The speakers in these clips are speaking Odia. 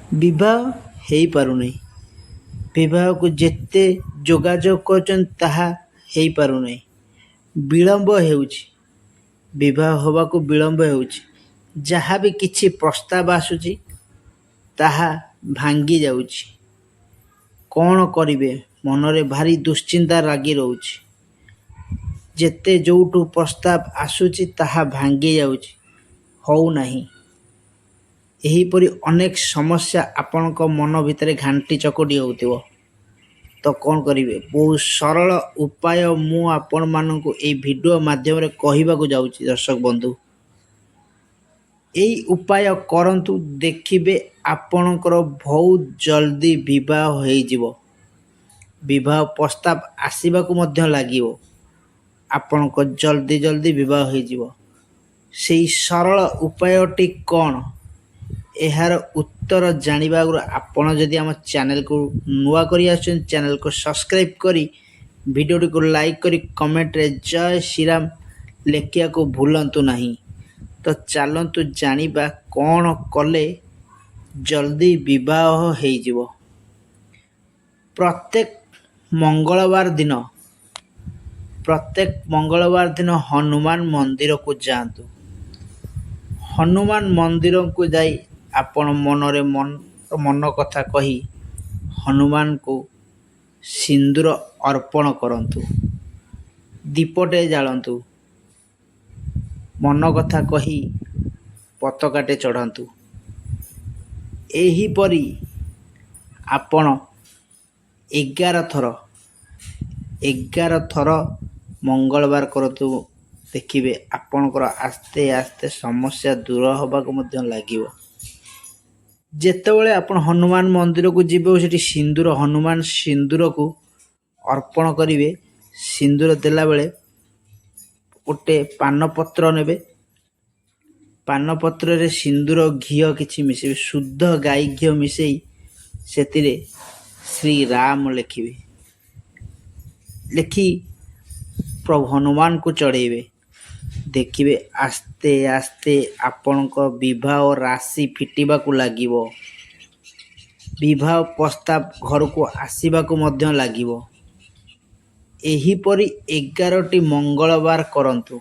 ବିବାହ ହେଇପାରୁନାହିଁ। ବିବାହକୁ ଯେତେ ଯୋଗାଯୋଗ କରୁଛନ୍ତି ତାହା ହେଇପାରୁନାହିଁ। ବିଳମ୍ବ ହେଉଛି। ବିବାହ ହେବାକୁ ବିଳମ୍ବ ହେଉଛି। ଯାହା ବି କିଛି ପ୍ରସ୍ତାବ ଆସୁଛି ତାହା ଭାଙ୍ଗି ଯାଉଛି। କ'ଣ କରିବେ? ମନରେ ଭାରି ଦୁଶ୍ଚିନ୍ତା ଲାଗି ରହୁଛି। ଯେତେ ଯେଉଁଠୁ ପ୍ରସ୍ତାବ ଆସୁଛି ତାହା ଭାଙ୍ଗି ଯାଉଛି, ହେଉନାହିଁ। ଏହିପରି ଅନେକ ସମସ୍ୟା ଆପଣଙ୍କ ମନ ଭିତରେ ଘାଣ୍ଟି ଚକଟି ହେଉଥିବ। ତ କ'ଣ କରିବେ? ବହୁତ ସରଳ ଉପାୟ ମୁଁ ଆପଣମାନଙ୍କୁ ଏହି ଭିଡ଼ିଓ ମାଧ୍ୟମରେ କହିବାକୁ ଯାଉଛି ଦର୍ଶକ ବନ୍ଧୁ। ଏହି ଉପାୟ କରନ୍ତୁ, ଦେଖିବେ ଆପଣଙ୍କର ବହୁତ ଜଲ୍ଦି ବିବାହ ହେଇଯିବ। ବିବାହ ପ୍ରସ୍ତାବ ଆସିବାକୁ ମଧ୍ୟ ଲାଗିବ। ଆପଣଙ୍କ ଜଲ୍ଦି ବିବାହ ହେଇଯିବ। ସେହି ସରଳ ଉପାୟଟି କ'ଣ? ଏହାର ଉତ୍ତର ଜାଣିବା ଆଗରୁ ଆପଣ ଯଦି ଆମ ଚ୍ୟାନେଲକୁ ନୂଆ କରି ଆସୁଛନ୍ତି, ଚ୍ୟାନେଲକୁ ସବସ୍କ୍ରାଇବ୍ କରି ଭିଡ଼ିଓଟିକୁ ଲାଇକ୍ କରି କମେଣ୍ଟରେ ଜୟ ଶ୍ରୀରାମ ଲେଖିବାକୁ ଭୁଲନ୍ତୁ ନାହିଁ। ତ ଚାଲନ୍ତୁ ଜାଣିବା କ'ଣ କଲେ ଜଲ୍ଦି ବିବାହ ହେଇଯିବ। ପ୍ରତ୍ୟେକ ମଙ୍ଗଳବାର ଦିନ ହନୁମାନ ମନ୍ଦିରକୁ ଯାଆନ୍ତୁ। ହନୁମାନ ମନ୍ଦିରକୁ ଯାଇ ଆପଣ ମନରେ ମନ କଥା କହି ହନୁମାନଙ୍କୁ ସିନ୍ଦୁର ଅର୍ପଣ କରନ୍ତୁ। ଦୀପଟେ ଜାଳନ୍ତୁ। ମନ କଥା କହି ପତାକାଟେ ଚଢ଼ାନ୍ତୁ। ଏହିପରି ଆପଣ 11 ଥର ମଙ୍ଗଳବାର କରନ୍ତୁ। ଦେଖିବେ ଆପଣଙ୍କର ଆସ୍ତେ ଆସ୍ତେ ସମସ୍ୟା ଦୂର ହେବାକୁ ମଧ୍ୟ ଲାଗିବ। ଯେତେବେଳେ ଆପଣ ହନୁମାନ ମନ୍ଦିରକୁ ଯିବେ, ସେଠି ହନୁମାନ ସିନ୍ଦୁରକୁ ଅର୍ପଣ କରିବେ। ସିନ୍ଦୁର ଦେଲାବେଳେ ଗୋଟେ ପାନପତ୍ର ନେବେ। ପାନପତ୍ରରେ ସିନ୍ଦୁର ଘିଅ କିଛି ମିଶାଇବେ। ଶୁଦ୍ଧ ଗାଈ ଘିଅ ମିଶାଇ ସେଥିରେ ଶ୍ରୀରାମ ଲେଖିବେ। ଲେଖି ପ୍ରଭୁ ହନୁମାନଙ୍କୁ ଚଢ଼େଇବେ। ଦେଖିବେ ଆସ୍ତେ ଆସ୍ତେ ଆପଣଙ୍କ ବିବାହ ରାଶି ଫିଟିବାକୁ ଲାଗିବ। ବିବାହ ପ୍ରସ୍ତାବ ଘରକୁ ଆସିବାକୁ ମଧ୍ୟ ଲାଗିବ। ଏହିପରି 11ଟି ମଙ୍ଗଳବାର କରନ୍ତୁ।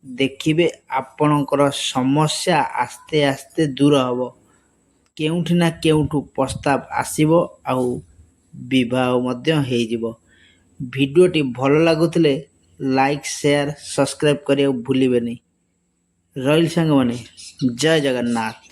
ଦେଖିବେ ଆପଣଙ୍କର ସମସ୍ୟା ଆସ୍ତେ ଆସ୍ତେ ଦୂର ହେବ। କେଉଁଠି ନା କେଉଁଠୁ ପ୍ରସ୍ତାବ ଆସିବ, ଆଉ ବିବାହ ମଧ୍ୟ ହେଇଯିବ। ଭିଡ଼ିଓଟି ଭଲ ଲାଗୁଥିଲେ ଲାଇକ୍, ସେୟାର, ସବସ୍କ୍ରାଇବ୍ କରିବାକୁ ଭୁଲିବେନି। ରହିଲି ସାଙ୍ଗମାନେ, ଜୟ ଜଗନ୍ନାଥ।